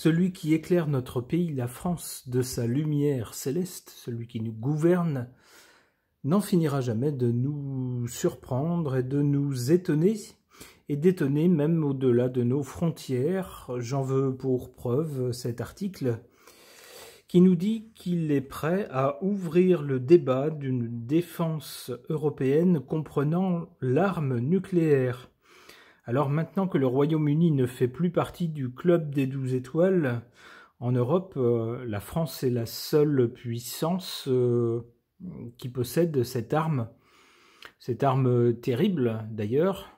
Celui qui éclaire notre pays, la France, de sa lumière céleste, celui qui nous gouverne, n'en finira jamais de nous surprendre et de nous étonner, et d'étonner même au-delà de nos frontières. J'en veux pour preuve cet article qui nous dit qu'il est prêt à ouvrir le débat d'une défense européenne comprenant l'arme nucléaire. Alors maintenant que le Royaume-Uni ne fait plus partie du club des 12 étoiles, en Europe, la France est la seule puissance qui possède cette arme terrible d'ailleurs.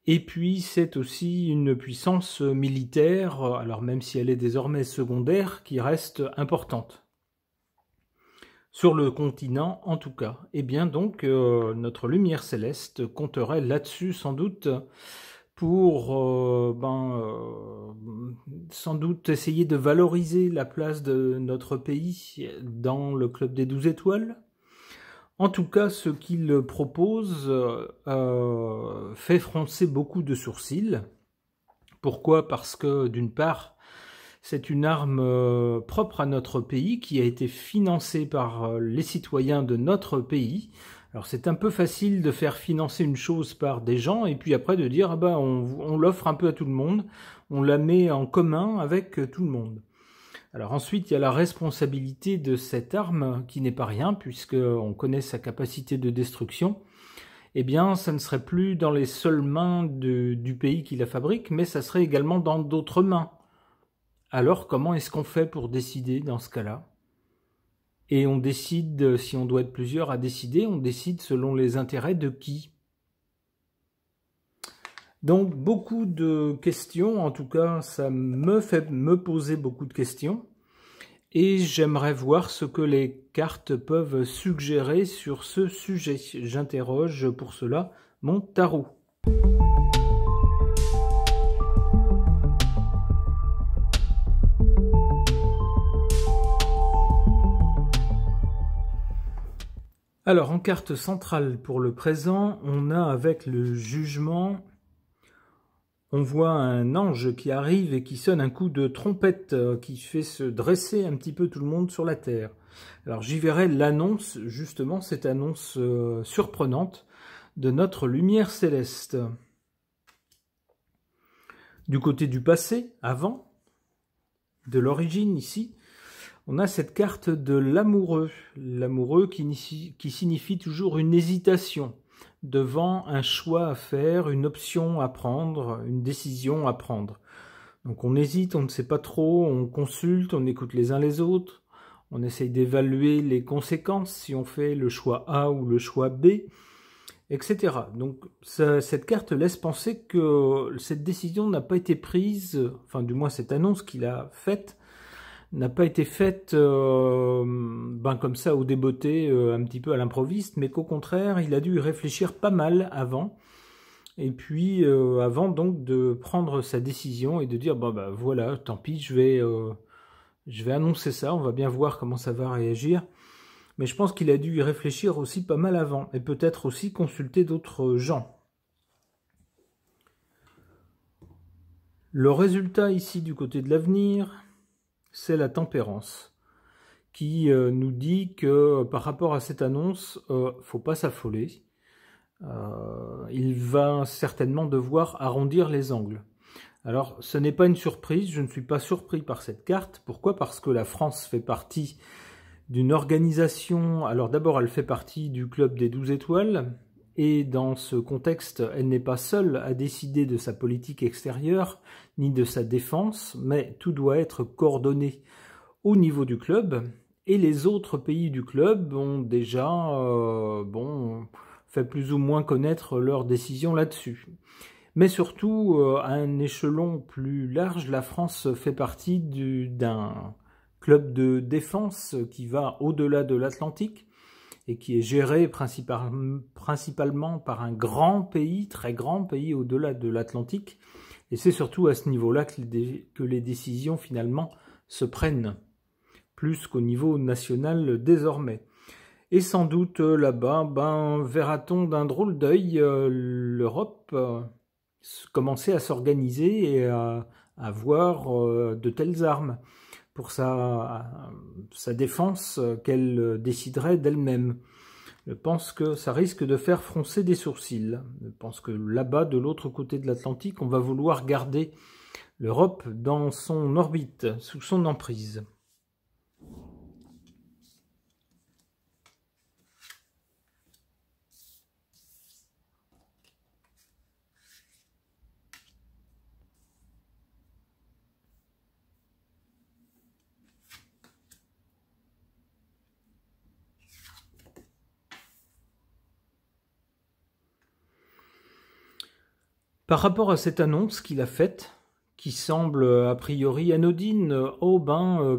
Et puis c'est aussi une puissance militaire, alors même si elle est désormais secondaire, qui reste importante. Sur le continent en tout cas. Et bien donc notre lumière céleste compterait là-dessus sans doute pour sans doute essayer de valoriser la place de notre pays dans le club des 12 étoiles. En tout cas, ce qu'il propose fait froncer beaucoup de sourcils. Pourquoi? Parce que d'une part, c'est une arme propre à notre pays qui a été financée par les citoyens de notre pays. Alors c'est un peu facile de faire financer une chose par des gens et puis après de dire ah ben on l'offre un peu à tout le monde, on la met en commun avec tout le monde. Alors ensuite, il y a la responsabilité de cette arme qui n'est pas rien puisqu'on connaît sa capacité de destruction. Eh bien, ça ne serait plus dans les seules mains du pays qui la fabrique, mais ça serait également dans d'autres mains. Alors, comment est-ce qu'on fait pour décider dans ce cas-là? Et on décide, si on doit être plusieurs à décider, on décide selon les intérêts de qui? Donc beaucoup de questions, en tout cas ça me fait me poser beaucoup de questions et j'aimerais voir ce que les cartes peuvent suggérer sur ce sujet. J'interroge pour cela mon tarot. Alors en carte centrale pour le présent, on a avec le jugement. On voit un ange qui arrive et qui sonne un coup de trompette qui fait se dresser un petit peu tout le monde sur la terre. Alors j'y verrai l'annonce, justement cette annonce surprenante de notre lumière céleste. Du côté du passé, avant, de l'origine ici, on a cette carte de l'amoureux. L'amoureux qui signifie toujours une hésitation devant un choix à faire, une option à prendre, une décision à prendre. Donc on hésite, on ne sait pas trop, on consulte, on écoute les uns les autres, on essaye d'évaluer les conséquences si on fait le choix A ou le choix B, etc. Donc cette carte laisse penser que cette décision n'a pas été prise, enfin du moins cette annonce qu'il a faite, n'a pas été faite comme ça au débeauté, un petit peu à l'improviste, mais qu'au contraire, il a dû y réfléchir pas mal avant, et puis avant donc de prendre sa décision et de dire voilà, tant pis, je vais annoncer ça, on va bien voir comment ça va réagir. Mais je pense qu'il a dû y réfléchir aussi pas mal avant, et peut-être aussi consulter d'autres gens. Le résultat ici du côté de l'avenir, c'est la tempérance, qui nous dit que par rapport à cette annonce, faut pas s'affoler. Il va certainement devoir arrondir les angles. Alors, ce n'est pas une surprise, je ne suis pas surpris par cette carte. Pourquoi? Parce que la France fait partie d'une organisation. Alors d'abord, elle fait partie du club des 12 étoiles, et dans ce contexte, elle n'est pas seule à décider de sa politique extérieure, ni de sa défense, mais tout doit être coordonné au niveau du club, et les autres pays du club ont déjà fait plus ou moins connaître leurs décisions là-dessus. Mais surtout, à un échelon plus large, la France fait partie d'un club de défense qui va au-delà de l'Atlantique, et qui est géré principalement par un grand pays, très grand pays au-delà de l'Atlantique. Et c'est surtout à ce niveau-là que les décisions finalement se prennent, plus qu'au niveau national désormais. Et sans doute là-bas, verra-t-on d'un drôle d'œil l'Europe commencer à s'organiser et à avoir de telles armes pour sa défense qu'elle déciderait d'elle-même. Je pense que ça risque de faire froncer des sourcils. Je pense que là-bas, de l'autre côté de l'Atlantique, on va vouloir garder l'Europe dans son orbite, sous son emprise. Par rapport à cette annonce qu'il a faite, qui semble a priori anodine,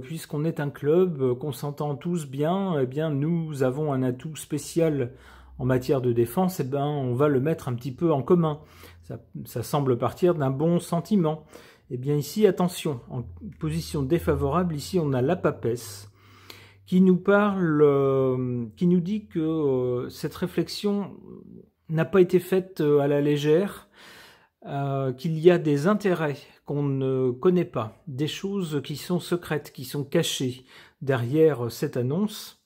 puisqu'on est un club, qu'on s'entend tous bien, eh bien nous avons un atout spécial en matière de défense, eh ben on va le mettre un petit peu en commun. Ça semble partir d'un bon sentiment. Eh bien ici, attention, en position défavorable, ici on a la papesse qui nous parle, qui nous dit que cette réflexion n'a pas été faite à la légère, qu'il y a des intérêts qu'on ne connaît pas, des choses qui sont secrètes, qui sont cachées derrière cette annonce,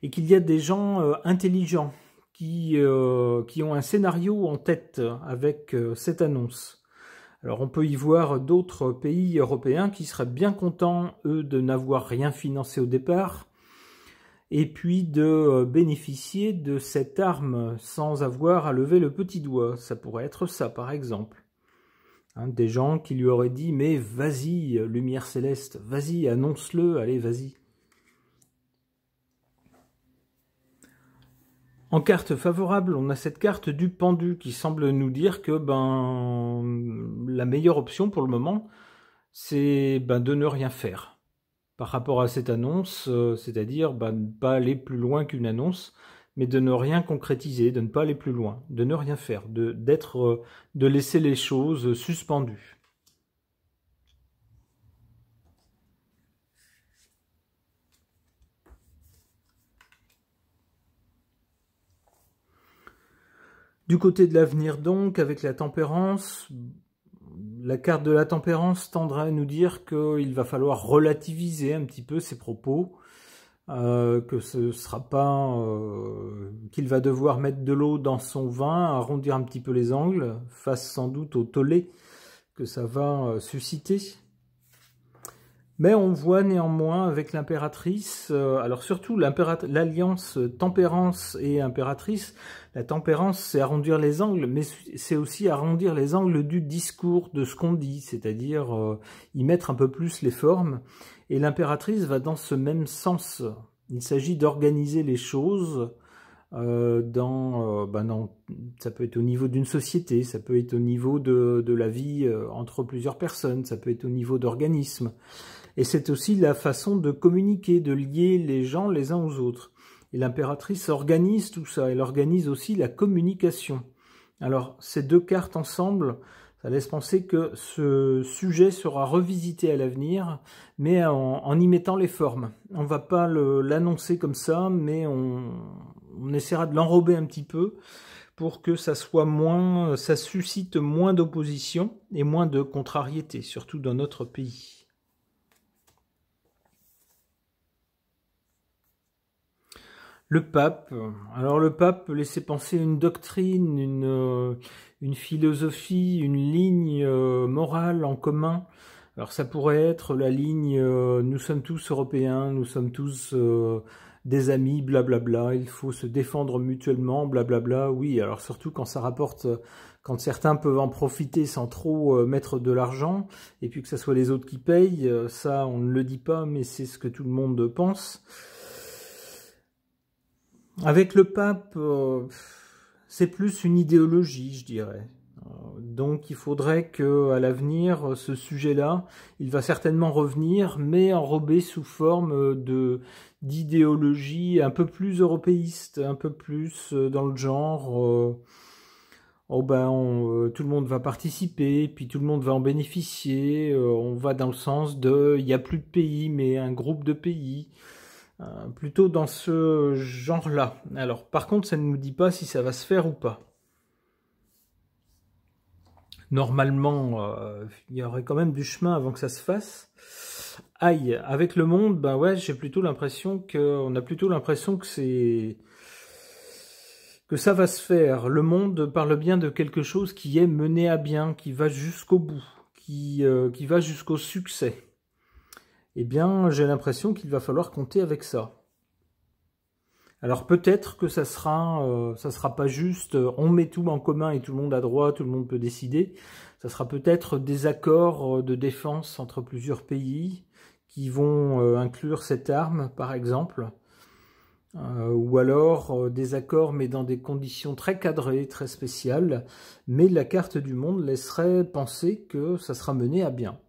et qu'il y a des gens intelligents qui ont un scénario en tête avec cette annonce. Alors on peut y voir d'autres pays européens qui seraient bien contents, eux, de n'avoir rien financé au départ, et puis de bénéficier de cette arme sans avoir à lever le petit doigt. Ça pourrait être ça, par exemple. Hein, des gens qui lui auraient dit « Mais vas-y, lumière céleste, vas-y, annonce-le, allez, vas-y ». En carte favorable, on a cette carte du pendu qui semble nous dire que la meilleure option pour le moment, c'est de ne rien faire. Par rapport à cette annonce, c'est-à-dire ne pas aller plus loin qu'une annonce, mais de ne rien concrétiser, de ne pas aller plus loin, de ne rien faire, de laisser les choses suspendues. Du côté de l'avenir donc, avec la tempérance, la carte de la tempérance tendrait à nous dire qu'il va falloir relativiser un petit peu ses propos, que ce sera pas qu'il va devoir mettre de l'eau dans son vin, arrondir un petit peu les angles, face sans doute au tollé que ça va susciter. Mais on voit néanmoins avec l'impératrice, alors surtout l'alliance tempérance et impératrice, la tempérance c'est arrondir les angles, mais c'est aussi arrondir les angles du discours, de ce qu'on dit, c'est-à-dire y mettre un peu plus les formes, et l'impératrice va dans ce même sens. Il s'agit d'organiser les choses ça peut être au niveau d'une société, ça peut être au niveau de la vie entre plusieurs personnes, ça peut être au niveau d'organismes. Et c'est aussi la façon de communiquer, de lier les gens les uns aux autres. Et l'impératrice organise tout ça, elle organise aussi la communication. Alors, ces deux cartes ensemble, ça laisse penser que ce sujet sera revisité à l'avenir, mais en y mettant les formes. On ne va pas l'annoncer comme ça, mais on essaiera de l'enrober un petit peu pour que ça suscite moins d'opposition et moins de contrariété, surtout dans notre pays. Le pape, alors le pape peut laisser penser une doctrine, une philosophie, une ligne morale en commun. Alors ça pourrait être la ligne nous sommes tous européens, nous sommes tous des amis, blablabla, il faut se défendre mutuellement, blablabla. Oui, alors surtout quand ça rapporte, quand certains peuvent en profiter sans trop mettre de l'argent, et puis que ce soit les autres qui payent, ça on ne le dit pas, mais c'est ce que tout le monde pense. Avec le pape, c'est plus une idéologie, je dirais. Donc il faudrait qu'à l'avenir, ce sujet-là, il va certainement revenir, mais enrobé sous forme d'idéologie un peu plus européiste, un peu plus dans le genre tout le monde va participer, puis tout le monde va en bénéficier, on va dans le sens de il n'y a plus de pays, mais un groupe de pays. Plutôt dans ce genre-là. Alors, par contre, ça ne nous dit pas si ça va se faire ou pas. Normalement, il y aurait quand même du chemin avant que ça se fasse. Aïe, avec le monde, ben ouais, j'ai plutôt l'impression on a plutôt l'impression que ça va se faire. Le monde parle bien de quelque chose qui est mené à bien, qui va jusqu'au bout, qui va jusqu'au succès. Eh bien, j'ai l'impression qu'il va falloir compter avec ça. Alors peut-être que ça sera pas juste, on met tout en commun et tout le monde a droit, tout le monde peut décider. Ça sera peut-être des accords de défense entre plusieurs pays qui vont inclure cette arme, par exemple. Ou alors des accords mais dans des conditions très cadrées, très spéciales. Mais la carte du monde laisserait penser que ça sera mené à bien.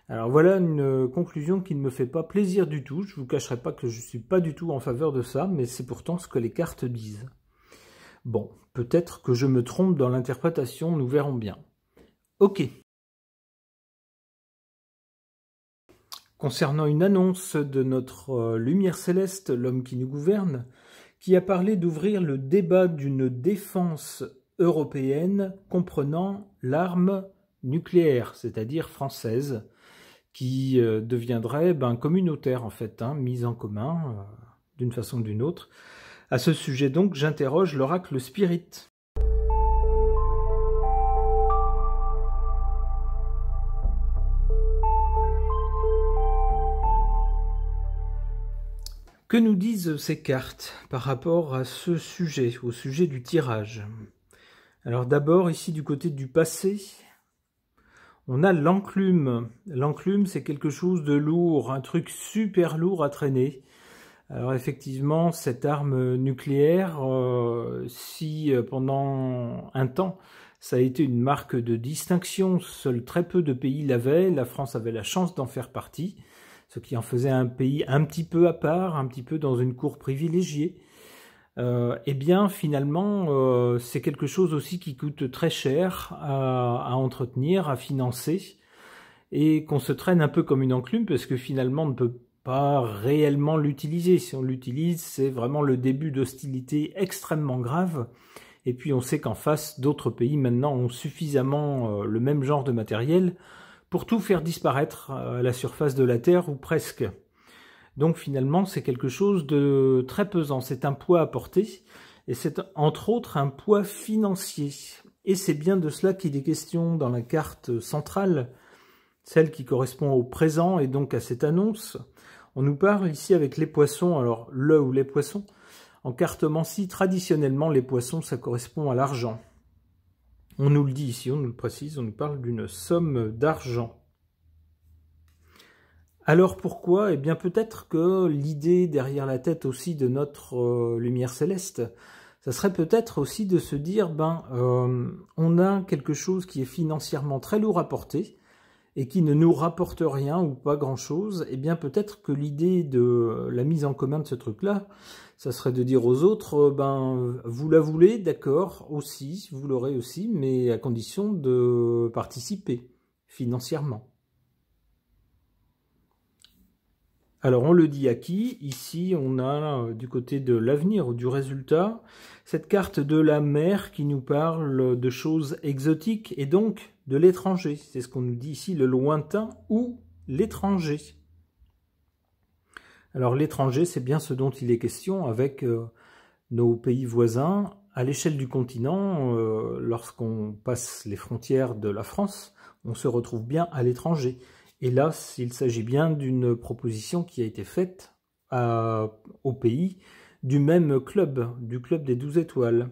Alors voilà une conclusion qui ne me fait pas plaisir du tout. Je ne vous cacherai pas que je ne suis pas du tout en faveur de ça, mais c'est pourtant ce que les cartes disent. Bon, peut-être que je me trompe dans l'interprétation, nous verrons bien. Ok. Concernant une annonce de notre lumière céleste, l'homme qui nous gouverne, qui a parlé d'ouvrir le débat d'une défense européenne comprenant l'arme nucléaire, c'est-à-dire française, qui deviendrait communautaire en fait, mise en commun d'une façon ou d'une autre. À ce sujet donc, j'interroge l'oracle Spirit. Que nous disent ces cartes par rapport à ce sujet, au sujet du tirage? Alors d'abord, ici du côté du passé, on a l'enclume. L'enclume, c'est quelque chose de lourd, un truc super lourd à traîner. Alors effectivement, cette arme nucléaire, si pendant un temps, ça a été une marque de distinction, seuls très peu de pays l'avaient, la France avait la chance d'en faire partie, ce qui en faisait un pays un petit peu à part, un petit peu dans une cour privilégiée. Eh bien finalement c'est quelque chose aussi qui coûte très cher à entretenir, à financer, et qu'on se traîne un peu comme une enclume parce que finalement on ne peut pas réellement l'utiliser. Si on l'utilise, c'est vraiment le début d'hostilités extrêmement graves, et puis on sait qu'en face d'autres pays maintenant ont suffisamment le même genre de matériel pour tout faire disparaître à la surface de la Terre ou presque. Donc finalement, c'est quelque chose de très pesant, c'est un poids à porter, et c'est entre autres un poids financier. Et c'est bien de cela qu'il est question dans la carte centrale, celle qui correspond au présent et donc à cette annonce. On nous parle ici avec les poissons, alors le ou les poissons. En cartomancie, traditionnellement, les poissons, ça correspond à l'argent. On nous le dit ici, on nous le précise, on nous parle d'une somme d'argent. Alors pourquoi? Eh bien peut-être que l'idée derrière la tête aussi de notre lumière céleste, ça serait peut-être aussi de se dire, on a quelque chose qui est financièrement très lourd à porter et qui ne nous rapporte rien ou pas grand-chose. Eh bien peut-être que l'idée de la mise en commun de ce truc-là, ça serait de dire aux autres, vous la voulez, d'accord, aussi, vous l'aurez aussi, mais à condition de participer financièrement. Alors on le dit à qui? Ici on a du côté de l'avenir ou du résultat, cette carte de la mer qui nous parle de choses exotiques et donc de l'étranger. C'est ce qu'on nous dit ici, le lointain ou l'étranger. Alors l'étranger, c'est bien ce dont il est question avec nos pays voisins. À l'échelle du continent, lorsqu'on passe les frontières de la France, on se retrouve bien à l'étranger. Et là, il s'agit bien d'une proposition qui a été faite au pays du même club, du club des 12 étoiles.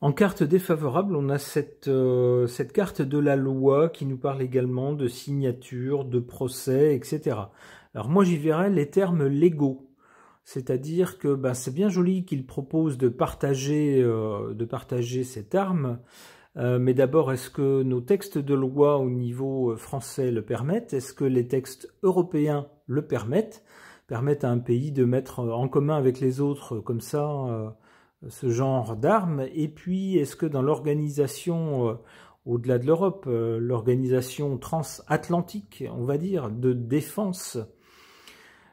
En carte défavorable, on a cette carte de la loi qui nous parle également de signature, de procès, etc. Alors moi j'y verrais les termes légaux, c'est-à-dire que c'est bien joli qu'il propose de partager cette arme, mais d'abord est-ce que nos textes de loi au niveau français le permettent? Est-ce que les textes européens le permettent? permettent à un pays de mettre en commun avec les autres comme ça ce genre d'armes? Et puis, est-ce que dans l'organisation, au-delà de l'Europe, l'organisation transatlantique, on va dire, de défense,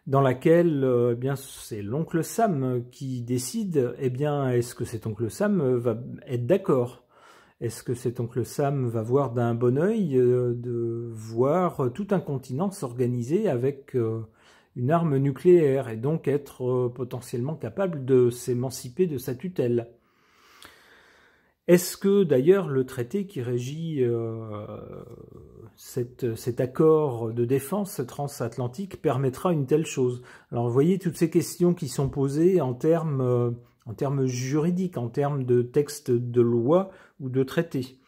dans laquelle eh bien c'est l'oncle Sam qui décide, eh bien, est-ce que cet oncle Sam va être d'accord? Est-ce que cet oncle Sam va voir d'un bon œil de voir tout un continent s'organiser avec une arme nucléaire et donc être potentiellement capable de s'émanciper de sa tutelle? Est-ce que d'ailleurs le traité qui régit cet accord de défense transatlantique permettra une telle chose? Alors vous voyez toutes ces questions qui sont posées en termes juridiques, en termes de texte de loi ou de traité.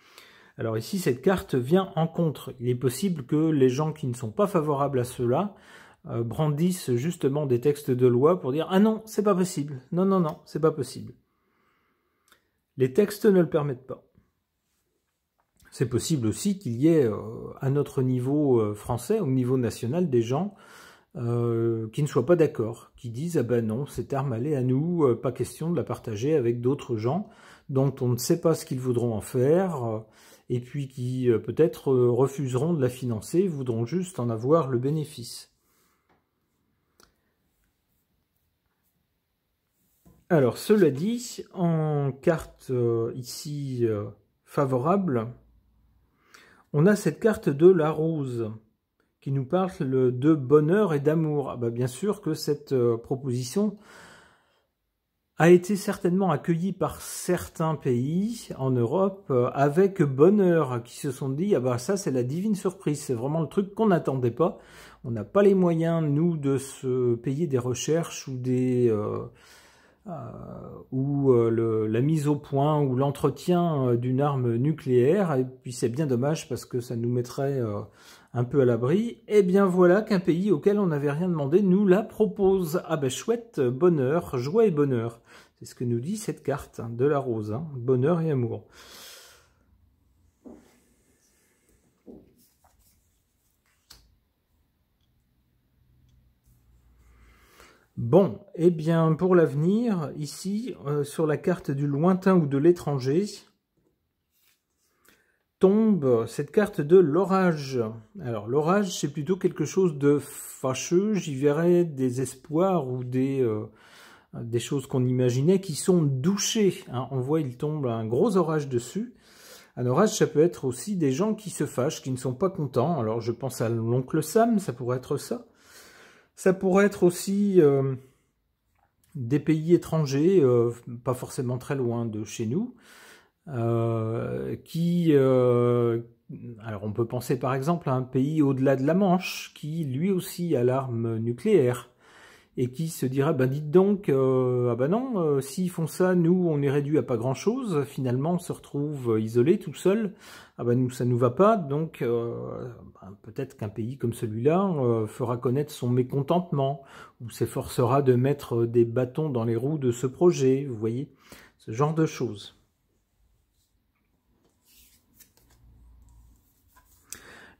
Alors ici, cette carte vient en contre. Il est possible que les gens qui ne sont pas favorables à cela brandissent justement des textes de loi pour dire « Ah non, c'est pas possible. Non, non, non, c'est pas possible. » Les textes ne le permettent pas. C'est possible aussi qu'il y ait à notre niveau français, au niveau national, des gens qui ne soient pas d'accord, qui disent « Ah ben non, cette arme elle est à nous, pas question de la partager avec d'autres gens dont on ne sait pas ce qu'ils voudront en faire, et puis qui peut-être refuseront de la financer, voudront juste en avoir le bénéfice. » Alors, cela dit, en carte ici favorable, on a cette carte de la rose qui nous parle de bonheur et d'amour. Ah bah, bien sûr que cette proposition a été certainement accueillie par certains pays en Europe avec bonheur, qui se sont dit « Ah bah ça c'est la divine surprise, c'est vraiment le truc qu'on n'attendait pas. On n'a pas les moyens, nous, de se payer des recherches ou la mise au point ou l'entretien d'une arme nucléaire, et puis c'est bien dommage parce que ça nous mettrait un peu à l'abri. Et bien voilà qu'un pays auquel on n'avait rien demandé nous la propose. Ah ben chouette, bonheur, joie et bonheur. C'est ce que nous dit cette carte de la rose, hein, bonheur et amour. Bon, eh bien, pour l'avenir, ici, sur la carte du lointain ou de l'étranger, tombe cette carte de l'orage. Alors, l'orage, c'est plutôt quelque chose de fâcheux. J'y verrais des espoirs ou des choses qu'on imaginait qui sont douchées. Hein. On voit, il tombe un gros orage dessus. Un orage, ça peut être aussi des gens qui se fâchent, qui ne sont pas contents. Alors, je pense à l'oncle Sam, ça pourrait être ça. Ça pourrait être aussi des pays étrangers, pas forcément très loin de chez nous, alors on peut penser par exemple à un pays au-delà de la Manche, qui lui aussi a l'arme nucléaire, et qui se dirait, ben dites donc, ah ben non, s'ils font ça, nous on est réduit à pas grand-chose, finalement on se retrouve isolé, tout seul, ah ben nous ça nous va pas, donc ben, peut-être qu'un pays comme celui-là fera connaître son mécontentement, ou s'efforcera de mettre des bâtons dans les roues de ce projet, vous voyez, ce genre de choses.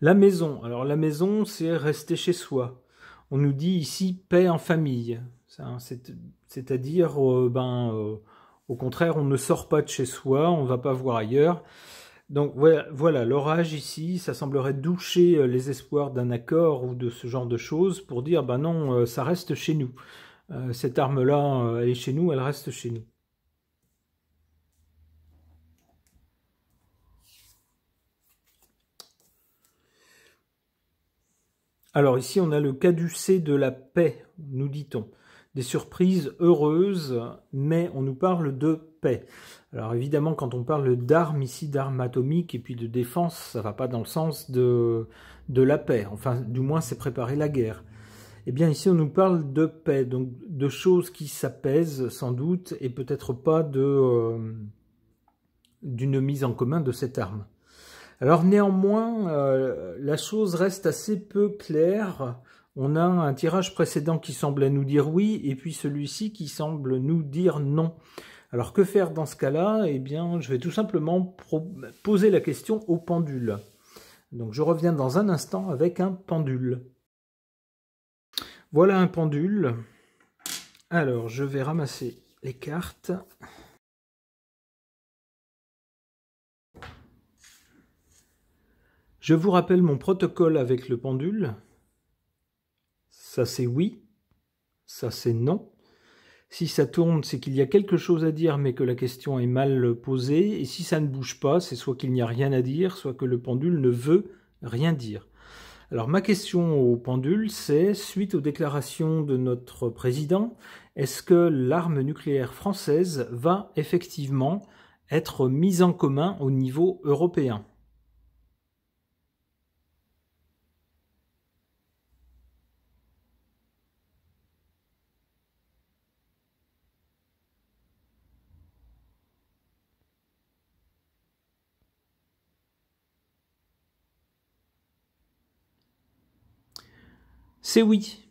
La maison, alors la maison c'est rester chez soi. On nous dit ici paix en famille, c'est-à-dire au contraire on ne sort pas de chez soi, on ne va pas voir ailleurs. Donc voilà, l'orage ici, ça semblerait doucher les espoirs d'un accord ou de ce genre de choses pour dire ben non, ça reste chez nous. Cette arme-là, elle est chez nous, elle reste chez nous. Alors ici, on a le caducée de la paix, nous dit-on. Des surprises heureuses, mais on nous parle de paix. Alors évidemment, quand on parle d'armes ici, d'armes atomiques et puis de défense, ça ne va pas dans le sens de la paix. Enfin, du moins, c'est préparer la guerre. Eh bien ici, on nous parle de paix, donc de choses qui s'apaisent sans doute, et peut-être pas d'une mise en commun de cette arme. Alors néanmoins, la chose reste assez peu claire. On a un tirage précédent qui semblait nous dire oui, et puis celui-ci qui semble nous dire non. Alors que faire dans ce cas-là? Eh bien, je vais tout simplement poser la question au pendule. Donc je reviens dans un instant avec un pendule. Voilà un pendule. Alors, je vais ramasser les cartes. Je vous rappelle mon protocole avec le pendule. Ça c'est oui, ça c'est non. Si ça tourne, c'est qu'il y a quelque chose à dire, mais que la question est mal posée. Et si ça ne bouge pas, c'est soit qu'il n'y a rien à dire, soit que le pendule ne veut rien dire. Alors ma question au pendule, c'est, suite aux déclarations de notre président, est-ce que l'arme nucléaire française va effectivement être mise en commun au niveau européen ? C'est oui.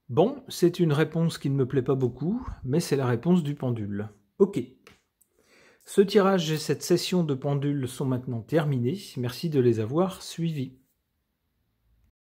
Bon, c'est une réponse qui ne me plaît pas beaucoup, mais c'est la réponse du pendule. Ok. Ce tirage et cette session de pendules sont maintenant terminés. Merci de les avoir suivis.